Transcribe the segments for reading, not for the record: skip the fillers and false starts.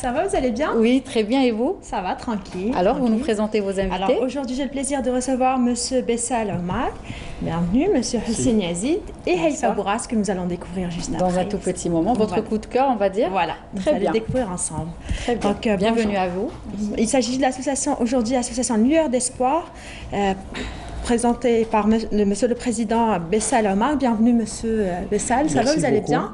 Ça va, vous allez bien? Oui, très bien. Et vous? Ça va, tranquille. Alors, tranquille. vous nous présentez vos invités? Alors, aujourd'hui, j'ai le plaisir de recevoir Monsieur Bessal Omar. Bienvenue, Monsieur Hussein Yazid et Haïfa Bourras, que nous allons découvrir juste après. Dans un tout petit moment. Votre coup de cœur, on va dire? Voilà, très bien. Vous allez découvrir ensemble. Très bien. Donc, bienvenue à vous. Il s'agit de l'association, aujourd'hui, l'association Lueur d'Espoir, présentée par Monsieur le Président Bessal Omar. Bienvenue, Monsieur Bessal. Ça va, vous allez bien?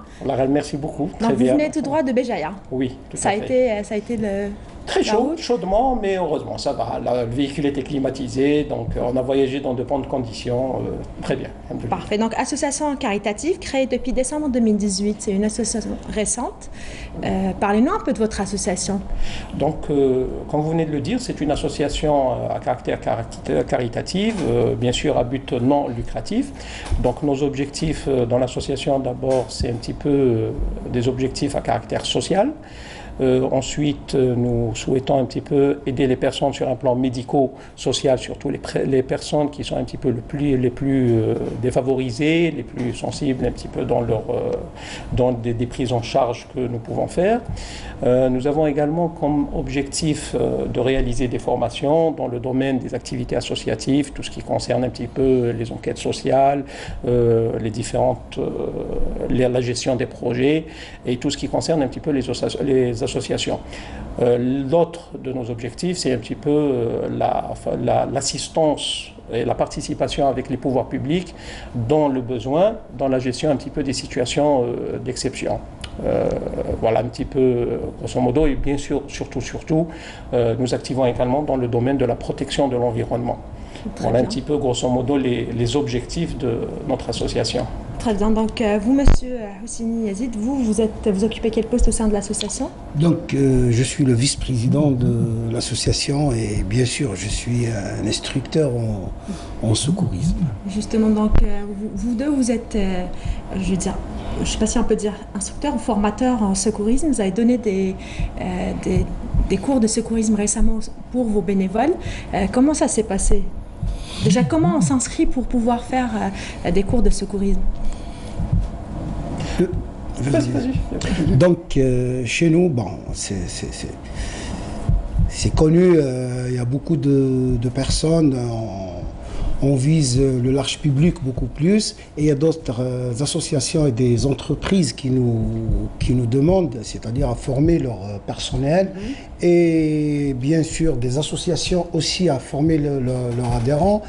Merci beaucoup. Donc, vous venez tout droit de Béjaïa. Oui, tout à fait. Ça a été le... Très chaud, chaudement, mais heureusement, ça va. Le véhicule était climatisé, donc on a voyagé dans de bonnes conditions. Très bien. Parfait. Donc, association caritative créée depuis décembre 2018. C'est une association récente. Parlez-nous un peu de votre association. Donc, comme vous venez de le dire, c'est une association à caractère caritatif, bien sûr à but non lucratif. Donc, nos objectifs dans l'association, d'abord, c'est un petit peu des objectifs à caractère social. Ensuite, nous souhaitons un petit peu aider les personnes sur un plan médico-social, surtout les personnes qui sont un petit peu les plus défavorisées, les plus sensibles un petit peu dans des prises en charge que nous pouvons faire. Nous avons également comme objectif de réaliser des formations dans le domaine des activités associatives, tout ce qui concerne un petit peu les enquêtes sociales, la gestion des projets et tout ce qui concerne un petit peu les associations. L'autre de nos objectifs, c'est un petit peu l'assistance et la participation avec les pouvoirs publics dans le besoin, dans la gestion un petit peu des situations d'exception. Voilà un petit peu grosso modo, et bien sûr, surtout, nous activons également dans le domaine de la protection de l'environnement. Voilà un petit peu grosso modo les objectifs de notre association. Très bien. Donc, vous, Monsieur Hussein Yazid, vous occupez quel poste au sein de l'association? Donc, je suis le vice-président de l'association et bien sûr, je suis un instructeur en secourisme. Justement, donc, vous deux, vous êtes, je veux dire, je ne sais pas si on peut dire instructeur ou formateur en secourisme. Vous avez donné des cours de secourisme récemment pour vos bénévoles. Comment ça s'est passé? Déjà, comment on s'inscrit pour pouvoir faire des cours de secourisme? Donc, chez nous, bon, c'est connu, il y a beaucoup de personnes, on vise le large public beaucoup plus, et il y a d'autres associations et des entreprises qui nous demandent, c'est-à-dire à former leur personnel, et bien sûr des associations aussi à former leurs adhérents,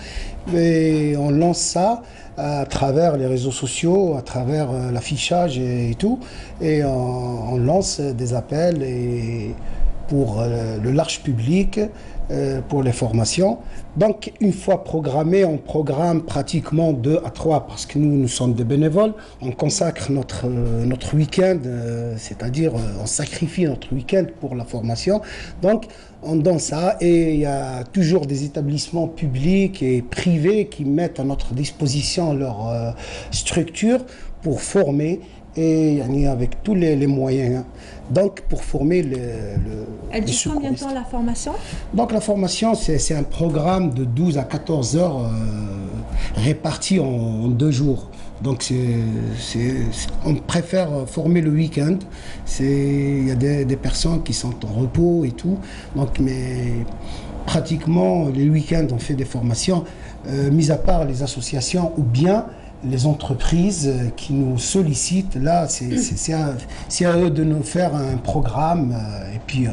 et on lance ça à travers les réseaux sociaux, à travers l'affichage et tout, et on lance des appels pour le large public, pour les formations. Donc, une fois programmé, on programme pratiquement 2 à 3, parce que nous sommes des bénévoles, on consacre notre week-end, c'est-à-dire on sacrifie notre week-end pour la formation. Donc, on donne ça, et il y a toujours des établissements publics et privés qui mettent à notre disposition leur structure pour former, et avec tous les moyens. Donc, pour former Elle dure combien de temps la formation? Donc, la formation, c'est un programme de 12 à 14 heures réparti en 2 jours. Donc, on préfère former le week-end. Il y a des personnes qui sont en repos et tout. Donc, mais pratiquement, les week-ends, on fait des formations, mis à part les associations ou bien les entreprises qui nous sollicitent. Là, c'est à eux de nous faire un programme, et puis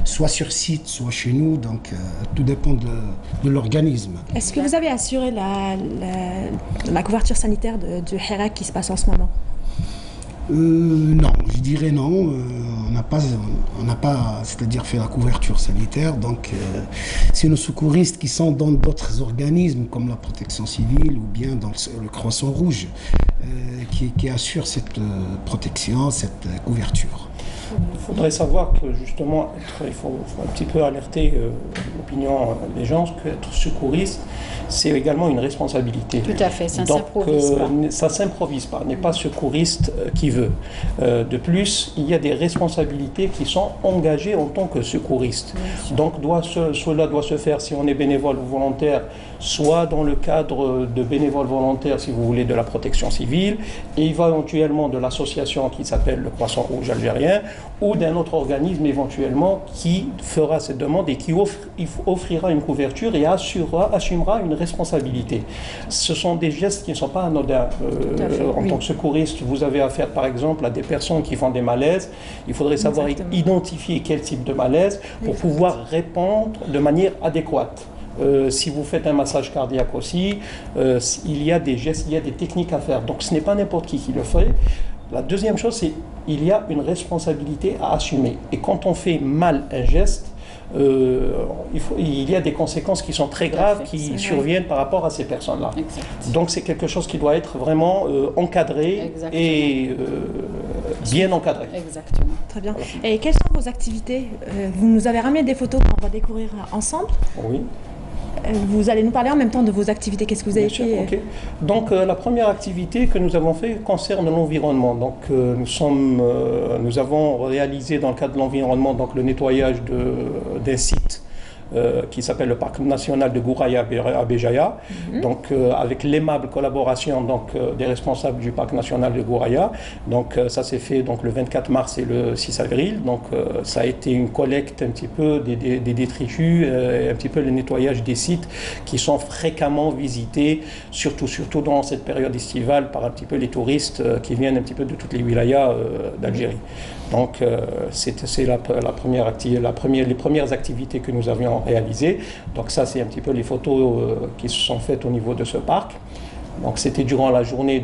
soit sur site, soit chez nous, donc tout dépend de l'organisme. Est-ce que vous avez assuré la couverture sanitaire du Hirak qui se passe en ce moment? Non, je dirais non. On n'a pas, c'est-à-dire fait la couverture sanitaire. Donc, c'est nos secouristes qui sont dans d'autres organismes comme la protection civile ou bien dans le Croissant Rouge qui assurent cette protection, cette couverture. Il faudrait savoir que justement, il faut un petit peu alerter l'opinion des gens qu'être secouriste, c'est également une responsabilité. Tout à fait, ça ne s'improvise pas. Ça ne s'improvise pas, n'est pas secouriste qui veut. De plus, il y a des responsabilités qui sont engagées en tant que secouriste. Donc cela doit se faire, si on est bénévole ou volontaire, soit dans le cadre de bénévoles volontaires, si vous voulez, de la protection civile, et il va éventuellement de l'association qui s'appelle le Croissant Rouge algérien, ou d'un autre organisme éventuellement qui fera cette demande et qui offrira une couverture et assumera une responsabilité. Ce sont des gestes qui ne sont pas anodins. En tant que secouriste, vous avez affaire par exemple à des personnes qui font des malaises. Il faudrait savoir identifier quel type de malaise pour pouvoir répondre de manière adéquate. Si vous faites un massage cardiaque aussi, il y a des gestes, il y a des techniques à faire. Donc ce n'est pas n'importe qui le fait. La deuxième chose, c'est qu'il y a une responsabilité à assumer. Et quand on fait mal un geste, il y a des conséquences qui sont très graves qui surviennent par rapport à ces personnes-là. Donc c'est quelque chose qui doit être vraiment encadré et bien encadré. Exactement. Très bien. Et quelles sont vos activités? Vous nous avez ramené des photos qu'on va découvrir ensemble. Oui. Vous allez nous parler en même temps de vos activités. Qu'est-ce que vous avez fait? Okay. Donc la première activité que nous avons fait concerne l'environnement. Donc nous avons réalisé dans le cadre de l'environnement donc le nettoyage d'un site qui s'appelle le Parc national de Gouraya à Béjaïa, donc avec l'aimable collaboration des responsables du Parc national de Gouraya. Donc ça s'est fait donc, le 24 mars et le 6 avril. Donc ça a été une collecte un petit peu des détritus, un petit peu le nettoyage des sites qui sont fréquemment visités, surtout dans cette période estivale, par un petit peu les touristes qui viennent un petit peu de toutes les wilayas d'Algérie. Donc c'est les premières activités que nous avions réalisées. Donc ça c'est un petit peu les photos qui se sont faites au niveau de ce parc. Donc c'était durant la journée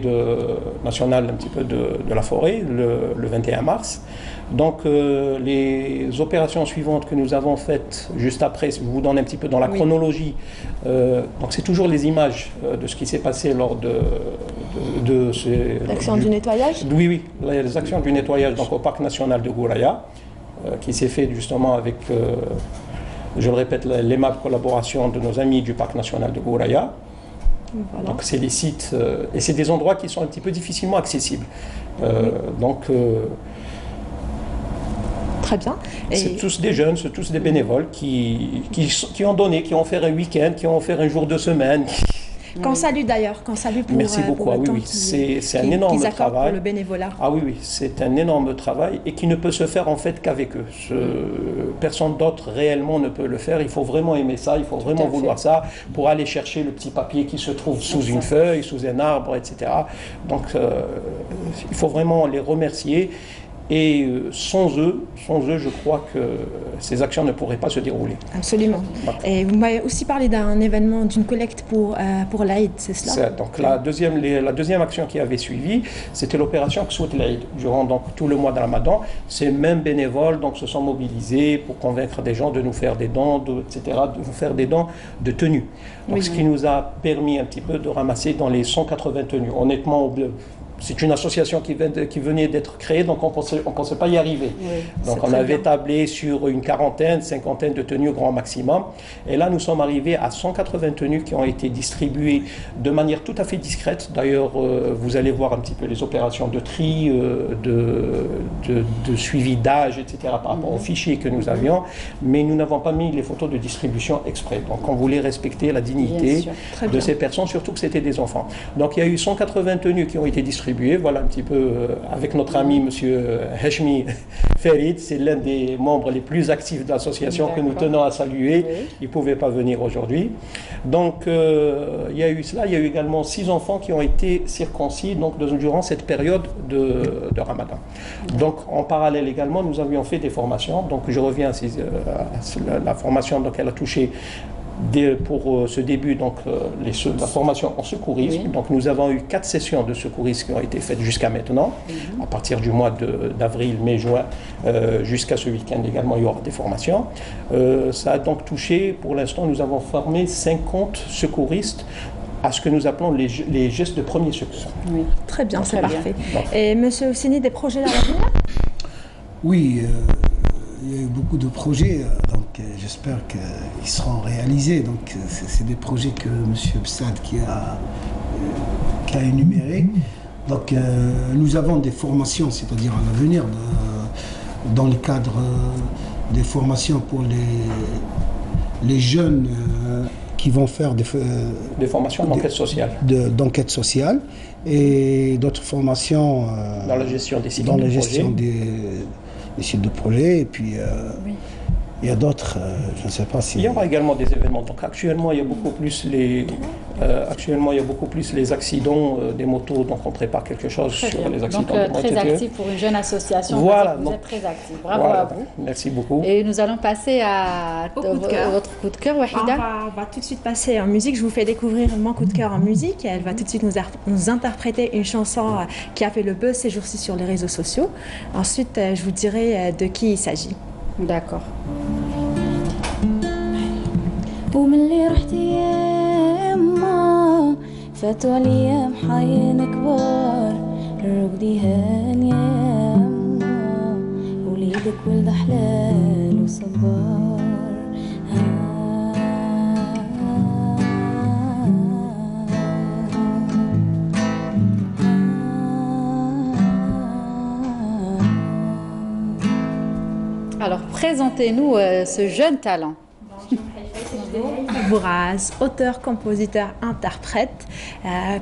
nationale un petit peu de la forêt, le 21 mars. Donc les opérations suivantes que nous avons faites juste après, si je vous donne un petit peu dans la chronologie, donc c'est toujours les images de ce qui s'est passé lors de l'action du nettoyage. Oui, les actions du nettoyage donc, au Parc national de Gouraya, qui s'est fait justement avec, je le répète, l'aimable collaboration de nos amis du Parc national de Gouraya. Voilà. Donc c'est les sites, et c'est des endroits qui sont un petit peu difficilement accessibles. Très bien. C'est tous des jeunes, c'est tous des bénévoles qui ont donné, qui ont fait un week-end, qui ont fait un jour de semaine. Qu'on salue d'ailleurs, qu'on salue pour Merci beaucoup. Pour oui, c'est un énorme travail. Pour le bénévolat. Ah oui, c'est un énorme travail et qui ne peut se faire en fait qu'avec eux. Personne d'autre réellement ne peut le faire. Il faut vraiment aimer ça, il faut vraiment vouloir ça pour aller chercher le petit papier qui se trouve sous une feuille, sous un arbre, etc. Donc il faut vraiment les remercier. Et sans eux, je crois que ces actions ne pourraient pas se dérouler. Absolument. Et vous m'avez aussi parlé d'un événement, d'une collecte pour l'Aïd, c'est cela? Donc la deuxième action qui avait suivi, c'était l'opération Kswat l'Aïd. Durant donc, tout le mois de Ramadan, ces mêmes bénévoles donc, se sont mobilisés pour convaincre des gens de nous faire des dons, etc., de nous faire des dons de tenues. Donc, ce qui nous a permis un petit peu de ramasser dans les 180 tenues. Honnêtement, c'est une association qui venait d'être créée, donc on ne pensait pas y arriver. Donc on avait tablé sur une cinquantaine de tenues au grand maximum. Et là, nous sommes arrivés à 180 tenues qui ont été distribuées de manière tout à fait discrète. D'ailleurs, vous allez voir un petit peu les opérations de tri, de suivi d'âge, etc. par rapport aux fichiers que nous avions. Mais nous n'avons pas mis les photos de distribution exprès. Donc on voulait respecter la dignité de ces personnes, surtout que c'était des enfants. Donc il y a eu 180 tenues qui ont été distribuées. Voilà un petit peu avec notre ami monsieur Hashmi Farid, c'est l'un des membres les plus actifs de l'association que nous tenons à saluer. Il ne pouvait pas venir aujourd'hui. Donc il y a eu cela, il y a eu également 6 enfants qui ont été circoncis donc, durant cette période de Ramadan. Donc en parallèle également, nous avions fait des formations. Donc je reviens à la formation, donc elle a touché pour ce début, donc, la formation en secourisme. Donc, nous avons eu 4 sessions de secourisme qui ont été faites jusqu'à maintenant, à partir du mois d'avril, mai, juin, jusqu'à ce week-end également, il y aura des formations. Ça a donc touché, pour l'instant, nous avons formé 50 secouristes à ce que nous appelons les gestes de premier secours. Oui, très bien, c'est parfait. Et monsieur Housseni, des projets à l'avenir? Oui, il y a eu beaucoup de projets, donc j'espère qu'ils seront réalisés. Donc c'est des projets que M. Bessad qui a énumérés. Donc nous avons des formations, c'est-à-dire à l'avenir, dans le cadre des formations pour les jeunes qui vont faire des formations d'enquête sociale. D'enquête sociale et d'autres formations dans la gestion des sites, dans la gestion sites de projet. Et puis, il y a d'autres, je ne sais pas si... Il y aura également des événements. Donc actuellement, il y a beaucoup plus les accidents des motos. Donc on prépare quelque chose sur les accidents de motos. Donc très actif pour une jeune association. Voilà. Vous êtes très actif. Bravo à vous. Merci beaucoup. Et nous allons passer à votre coup de cœur, Wahida. On va tout de suite passer en musique. Je vous fais découvrir mon coup de cœur en musique. Elle va tout de suite nous interpréter une chanson qui a fait le buzz ces jours-ci sur les réseaux sociaux. Ensuite, je vous dirai de qui il s'agit. D'accord. وملي رحتي يا ما فاتوا عليا محاين كبار رقدي هان يا ما وليدك ولد حلال وصبار Alors, présentez-nous ce jeune talent. Bouraz, auteur, compositeur, interprète,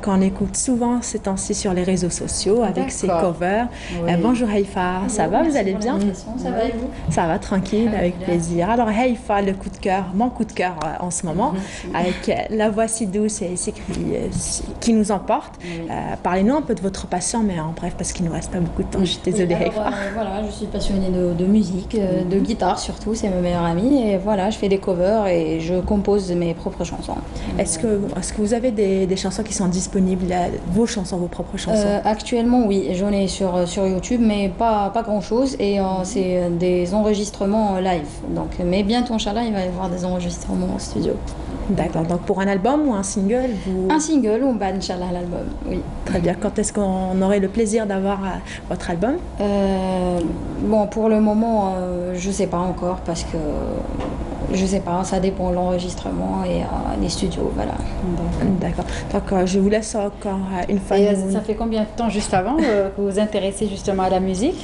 qu'on écoute souvent ces temps-ci sur les réseaux sociaux avec ses covers. Oui. Bonjour Haïfa, ça va, vous allez bien? Ça va et vous? Ça va, tranquille, avec plaisir. Alors Haïfa, le coup de cœur, mon coup de cœur en ce moment, avec la voix si douce et si qui nous emporte. Parlez-nous un peu de votre passion, mais en bref, parce qu'il ne nous reste pas beaucoup de temps, je suis désolée Haïfa. Voilà, je suis passionnée de musique, de guitare surtout, c'est ma meilleure amie. Et voilà, je fais des covers et je compose mes propres chansons. Est-ce que vous avez des chansons qui sont disponibles, vos chansons, vos propres chansons? Actuellement, oui, j'en ai sur YouTube, mais pas grand-chose. Et c'est des enregistrements live. Donc, mais bientôt, Inch'Allah, il va y avoir des enregistrements en studio. D'accord. Donc, pour un album ou un single Un single ou Inch'Allah, l'album, oui. Très bien. Quand est-ce qu'on aurait le plaisir d'avoir votre album? Bon, pour le moment, je ne sais pas encore parce que... Je sais pas, ça dépend de l'enregistrement et les studios, voilà. D'accord. Donc, je vous laisse encore une fois. Et ça fait combien de temps juste avant que vous vous intéressez justement à la musique?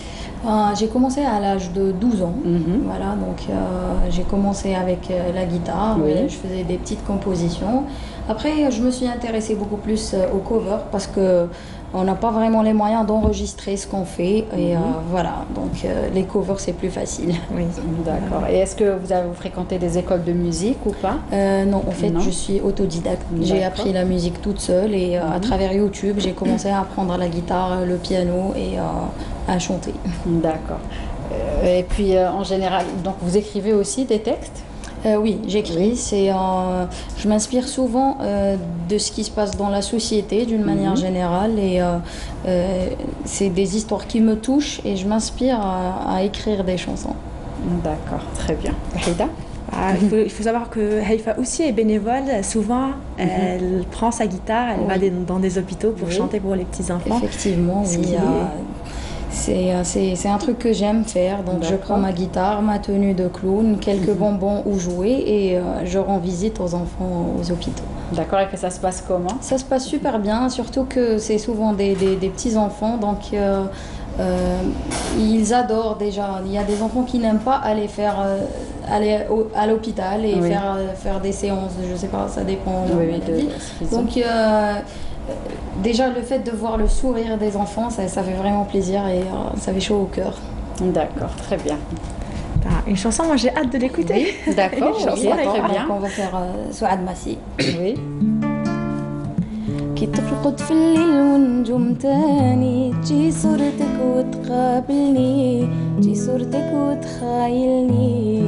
J'ai commencé à l'âge de 12 ans. Voilà, donc j'ai commencé avec la guitare, je faisais des petites compositions. Après, je me suis intéressée beaucoup plus au cover parce que on n'a pas vraiment les moyens d'enregistrer ce qu'on fait et voilà, donc les covers c'est plus facile. Oui, d'accord. Et est-ce que vous fréquentez des écoles de musique ou pas? Non, en fait, je suis autodidacte. J'ai appris la musique toute seule et à travers YouTube, j'ai commencé à apprendre la guitare, le piano et à chanter. D'accord. Et puis en général, donc vous écrivez aussi des textes? Oui, j'écris. Je m'inspire souvent de ce qui se passe dans la société d'une manière générale et c'est des histoires qui me touchent et je m'inspire à écrire des chansons. D'accord, très bien. Wahida? Il faut savoir que Haïfa aussi est bénévole. Souvent, elle prend sa guitare, elle va dans des hôpitaux pour chanter pour les petits-enfants. Effectivement, oui. C'est un truc que j'aime faire, donc je prends ma guitare, ma tenue de clown, quelques bonbons ou jouets et je rends visite aux enfants aux hôpitaux. D'accord, et que ça se passe comment? Ça se passe super bien, surtout que c'est souvent des petits-enfants, donc ils adorent déjà. Il y a des enfants qui n'aiment pas aller à l'hôpital et faire des séances, je sais pas, ça dépend de la maladie. Donc déjà, le fait de voir le sourire des enfants, ça fait vraiment plaisir et ça fait chaud au cœur. D'accord, très bien. Une chanson, moi j'ai hâte de l'écouter. Oui. D'accord, très bien. Donc on va faire Souad Massi. Oui. كي ترقد في الليل ونجوم تاني تجي صورتك وتقابلني تجي صورتك وتخايلني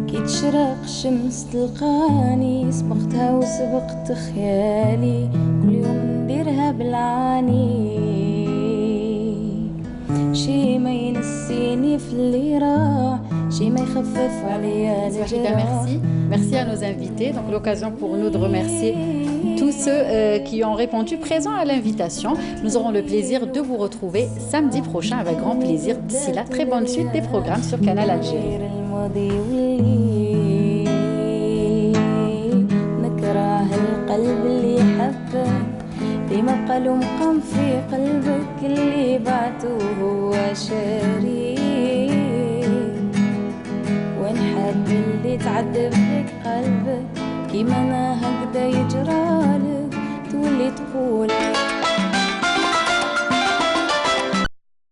كي تشرق الشمس تلقاني سبقتها وسبقت خيالي كل يوم نديرها بالعاني شي ما ينسيني في اللي راح شي ما يخفف عليا الجراح. Merci à nos invités. Donc l'occasion pour nous de remercier tous ceux qui ont répondu présents à l'invitation. Nous aurons le plaisir de vous retrouver samedi prochain avec grand plaisir. D'ici là, très bonne suite des programmes sur Canal Algérie. بما قالوا مقام في قلبك اللي بعته هو شريك ونحب اللي تعذب لك قلبك كيما انا هكذا يجرالك تولي تقول